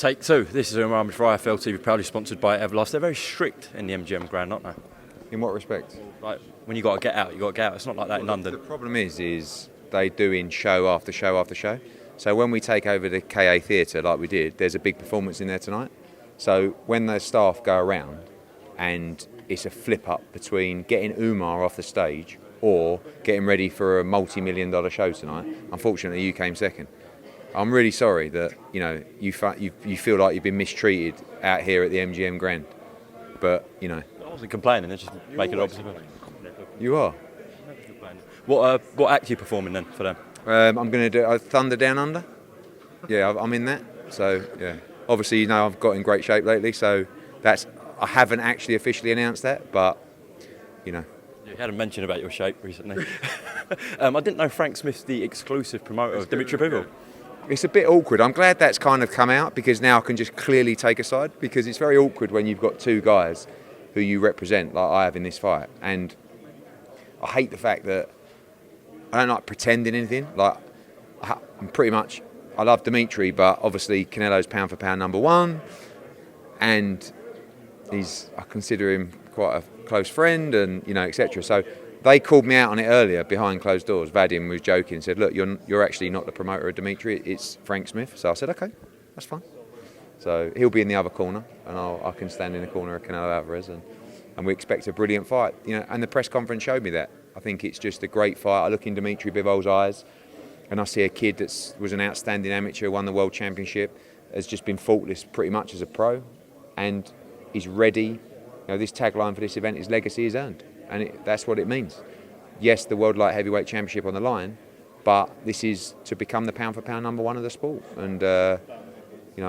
Take two. This is Hearn for IFL TV, proudly sponsored by Everlast. They're very strict in the MGM Grand, aren't they? In what respect? Like, when you got to get out, you got to get out. It's not like that in London. The problem is they do in show after show after show. So when we take over the KA Theatre like we did, there's a big performance in there tonight. So when the staff go around and it's a flip up between getting Umar off the stage or getting ready for a multi-million-dollar show tonight, unfortunately you came second. I'm really sorry that you feel like you've been mistreated out here at the MGM Grand, but I wasn't complaining. It's just making it obvious. You are. What act are you performing then for them? I'm going to do Thunder Down Under. Yeah, I'm in that. So yeah, obviously I've got in great shape lately. So I haven't actually officially announced that, but You had a mention about your shape recently. I didn't know Frank Smith's the exclusive promoter of Dimitri Bivol. It's a bit awkward. I'm glad that's kind of come out because now I can just clearly take a side, because it's very awkward when you've got two guys who you represent like I have in this fight. And I hate the fact that I don't like pretending anything. Like, I love Dimitri, but obviously Canelo's pound for pound number one, and I consider him quite a close friend, and etc. So they called me out on it earlier behind closed doors. Vadim was joking and said, "Look, you're actually not the promoter of Dimitri. It's Frank Smith." So I said, "Okay, that's fine." So he'll be in the other corner, and I can stand in the corner of Canelo Alvarez, and we expect a brilliant fight. And the press conference showed me that. I think it's just a great fight. I look in Dimitri Bivol's eyes, and I see a kid that was an outstanding amateur, won the world championship, has just been faultless pretty much as a pro, and is ready. This tagline for this event is "Legacy is earned," and that's what it means. Yes, the World Light Heavyweight Championship on the line, but this is to become the pound for pound number one of the sport, and I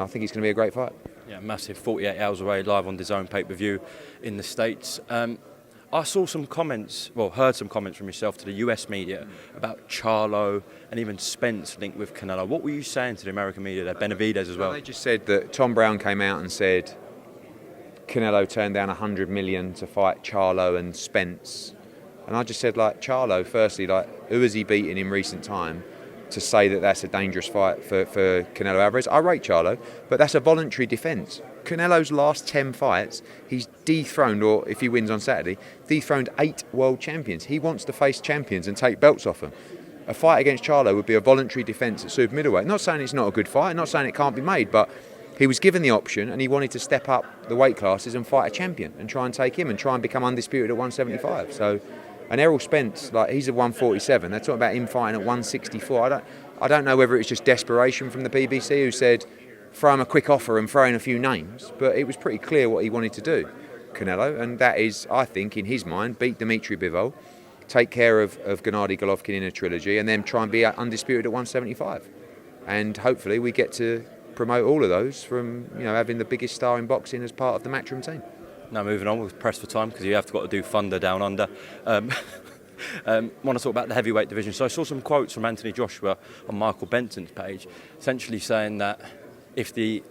think it's going to be a great fight. Yeah, massive. 48 hours away, live on DAZN pay-per-view in the States. I saw some comments, heard some comments from yourself to the US media about Charlo and even Spence linked with Canelo. What were you saying to the American media there, Benavidez as well? They just said that Tom Brown came out and said Canelo turned down $100 million to fight Charlo and Spence. And I just said, Charlo, firstly, who has he beaten in recent time to say that that's a dangerous fight for Canelo Alvarez? I rate Charlo, but that's a voluntary defence. Canelo's last 10 fights, he's dethroned, or if he wins on Saturday, dethroned 8 world champions. He wants to face champions and take belts off them. A fight against Charlo would be a voluntary defence at super middleweight. Not saying it's not a good fight, not saying it can't be made, but he was given the option and he wanted to step up the weight classes and fight a champion and try and take him and try and become undisputed at 175. So, and Errol Spence, he's at 147. They're talking about him fighting at 164. I don't know whether it's just desperation from the PBC, who said throw him a quick offer and throw in a few names, but it was pretty clear what he wanted to do, Canelo, and that is, I think, in his mind, beat Dimitri Bivol, take care of Gennady Golovkin in a trilogy, and then try and be undisputed at 175. And hopefully we get to promote all of those from having the biggest star in boxing as part of the Matchroom team. Now moving on, we're pressed for time because you have got to do Thunder Down Under. Want to talk about the heavyweight division. So I saw some quotes from Anthony Joshua on Michael Benton's page, essentially saying that if the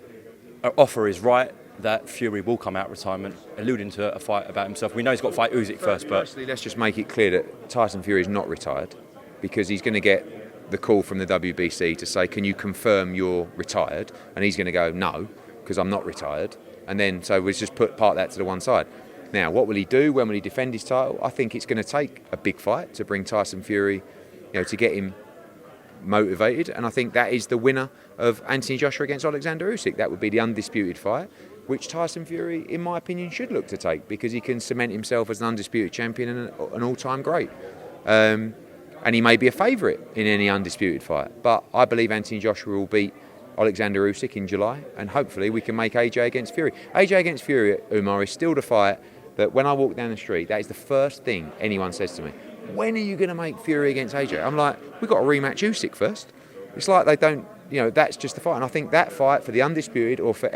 offer is right, that Fury will come out of retirement, alluding to a fight about himself. We know he's got to fight Usyk first, but firstly, let's just make it clear that Tyson Fury is not retired, because he's going to get the call from the WBC to say, can you confirm you're retired? And he's going to go, no, because I'm not retired. And then, so we'll just park that to the one side. Now, what will he do? When will he defend his title? I think it's going to take a big fight to bring Tyson Fury, to get him motivated. And I think that is the winner of Anthony Joshua against Alexander Usyk. That would be the undisputed fight, which Tyson Fury, in my opinion, should look to take, because he can cement himself as an undisputed champion and an all-time great. And he may be a favourite in any undisputed fight. But I believe Anthony Joshua will beat Alexander Usyk in July, and hopefully we can make AJ against Fury. AJ against Fury, Umar, is still the fight that when I walk down the street, that is the first thing anyone says to me. When are you going to make Fury against AJ? I'm like, we've got to rematch Usyk first. It's like they don't, that's just the fight. And I think that fight for the undisputed, or for at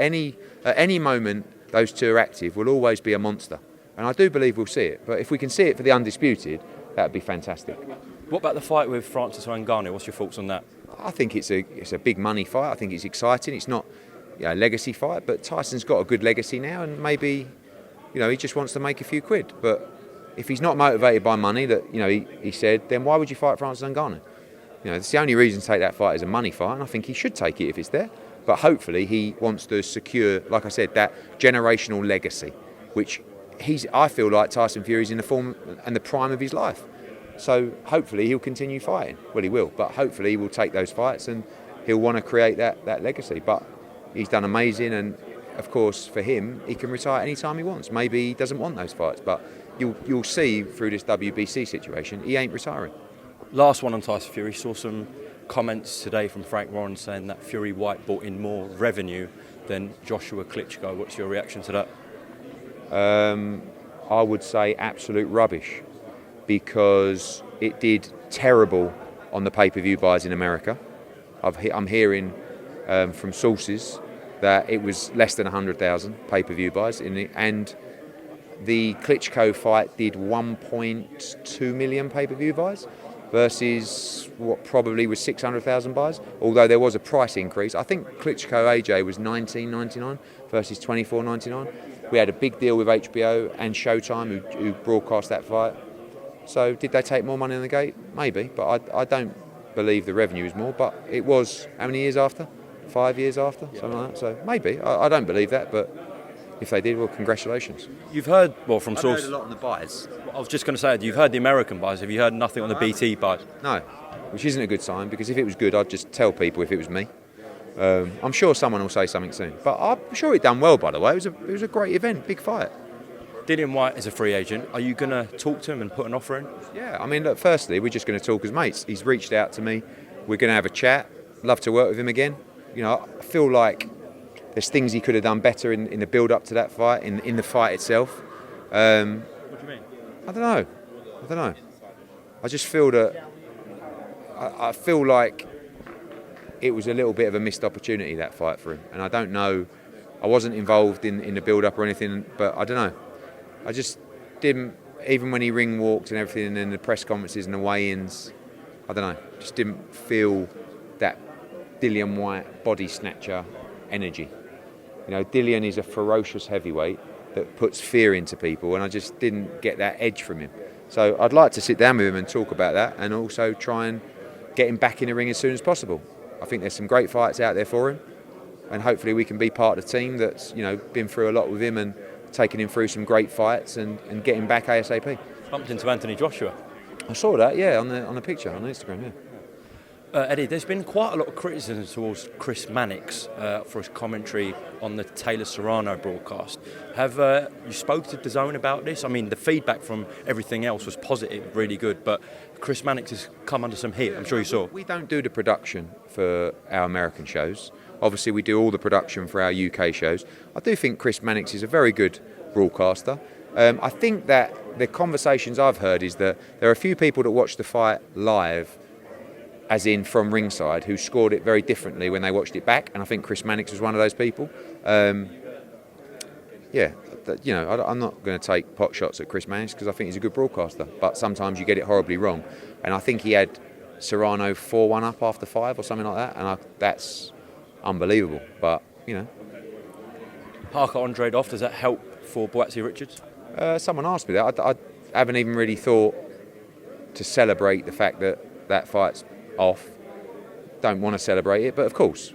any moment those two are active, will always be a monster. And I do believe we'll see it. But if we can see it for the undisputed, that would be fantastic. What about the fight with Francis Ngannou? What's your thoughts on that? I think it's a big money fight. I think it's exciting. It's not a legacy fight, but Tyson's got a good legacy now, and maybe he just wants to make a few quid. But if he's not motivated by money, that he said, then why would you fight Francis Ngannou? It's the only reason to take that fight is a money fight, and I think he should take it if it's there. But hopefully he wants to secure, like I said, that generational legacy, which I feel like Tyson Fury's in the form and the prime of his life. So hopefully he'll continue fighting. Well, he will, but hopefully he will take those fights and he'll want to create that legacy. But he's done amazing, and of course for him, he can retire anytime he wants. Maybe he doesn't want those fights, but you'll see through this WBC situation, he ain't retiring. Last one on Tyson Fury, saw some comments today from Frank Warren saying that Fury White brought in more revenue than Joshua Klitschko. What's your reaction to that? I would say absolute rubbish, because it did terrible on the pay-per-view buys in America. I'm hearing from sources that it was less than 100,000 pay-per-view buys, and the Klitschko fight did 1.2 million pay-per-view buys versus what probably was 600,000 buys, although there was a price increase. I think Klitschko AJ was $19.99 versus $24.99. We had a big deal with HBO and Showtime who broadcast that fight. So did they take more money on the gate? Maybe, but I don't believe the revenue is more. But it was how many years after? 5 years after? Something like that. So maybe. I don't believe that, but if they did, well, congratulations. You've heard, well, from source. I've heard a lot on the buys. I was just going to say, you've heard the American buys. Have you heard nothing on the BT buys? No, which isn't a good sign, because if it was good, I'd just tell people if it was me. I'm sure someone will say something soon. But I'm sure it done well, by the way. It was a great event, big fight. Dillian White is a free agent. Are you going to talk to him and put an offer in? Yeah, I mean, look, firstly, we're just going to talk as mates. He's reached out to me. We're going to have a chat. Love to work with him again. You know, I feel like there's things he could have done better in the build-up to that fight, in the fight itself. What do you mean? I don't know. I just feel that... I feel like it was a little bit of a missed opportunity, that fight for him. And I don't know... I wasn't involved in the build-up or anything, but I don't know. I just didn't... Even when he ring walked and everything, and the press conferences and the weigh-ins, I don't know. Just didn't feel that Dillian White body snatcher energy. You know, Dillian is a ferocious heavyweight that puts fear into people, and I just didn't get that edge from him. So I'd like to sit down with him and talk about that, and also try and get him back in the ring as soon as possible. I think there's some great fights out there for him, and hopefully we can be part of the team that's, you know, been through a lot with him and taking him through some great fights and get him back ASAP. Bumped into Anthony Joshua. I saw that, yeah, on the picture on Instagram, yeah. Eddie, there's been quite a lot of criticism towards Chris Mannix for his commentary on the Taylor Serrano broadcast. Have you spoke to DAZN about this? I mean, the feedback from everything else was positive, really good, but Chris Mannix has come under some heat, I'm sure you saw. We don't do the production for our American shows. Obviously, we do all the production for our UK shows. I do think Chris Mannix is a very good broadcaster. I think that the conversations I've heard is that there are a few people that watch the fight live, as in from ringside, who scored it very differently when they watched it back, and I think Chris Mannix was one of those people. I'm not going to take pot shots at Chris Mannix because I think he's a good broadcaster, but sometimes you get it horribly wrong, and I think he had Serrano 4-1 up after 5 or something like that, and that's unbelievable, but, you know. Parker Andre off, does that help for Boatsy Richards? Someone asked me that. I haven't even really thought to celebrate the fact that fight's off. Don't want to celebrate it, but of course,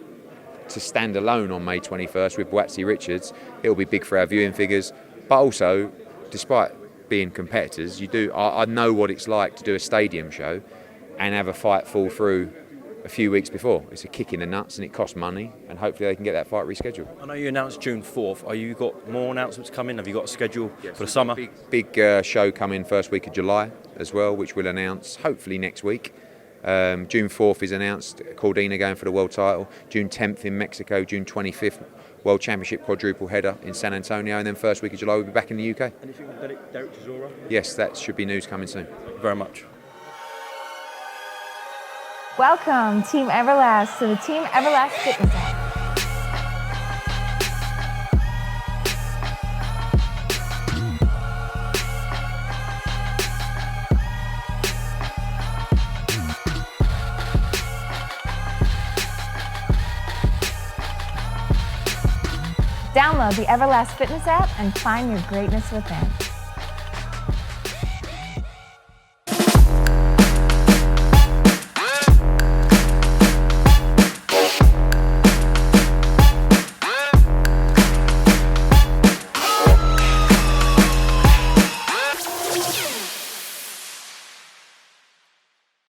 to stand alone on May 21st with Boatsy Richards, it'll be big for our viewing figures. But also, despite being competitors, I know what it's like to do a stadium show and have a fight fall through a few weeks before. It's a kick in the nuts, and it costs money, and hopefully they can get that fight rescheduled. I know you announced June 4th. Are you got more announcements coming? Have you got a schedule for the summer? Big show coming first week of July as well, which we'll announce hopefully next week. June 4th is announced, Cordina going for the world title. June 10th in Mexico. June 25th, World Championship quadruple header in San Antonio. And then first week of July, we'll be back in the UK. Anything with Derek Chisora? Yes, that should be news coming soon. Thank you very much. Welcome, Team Everlast, to the Team Everlast Fitness app. Download the Everlast Fitness app and find your greatness within.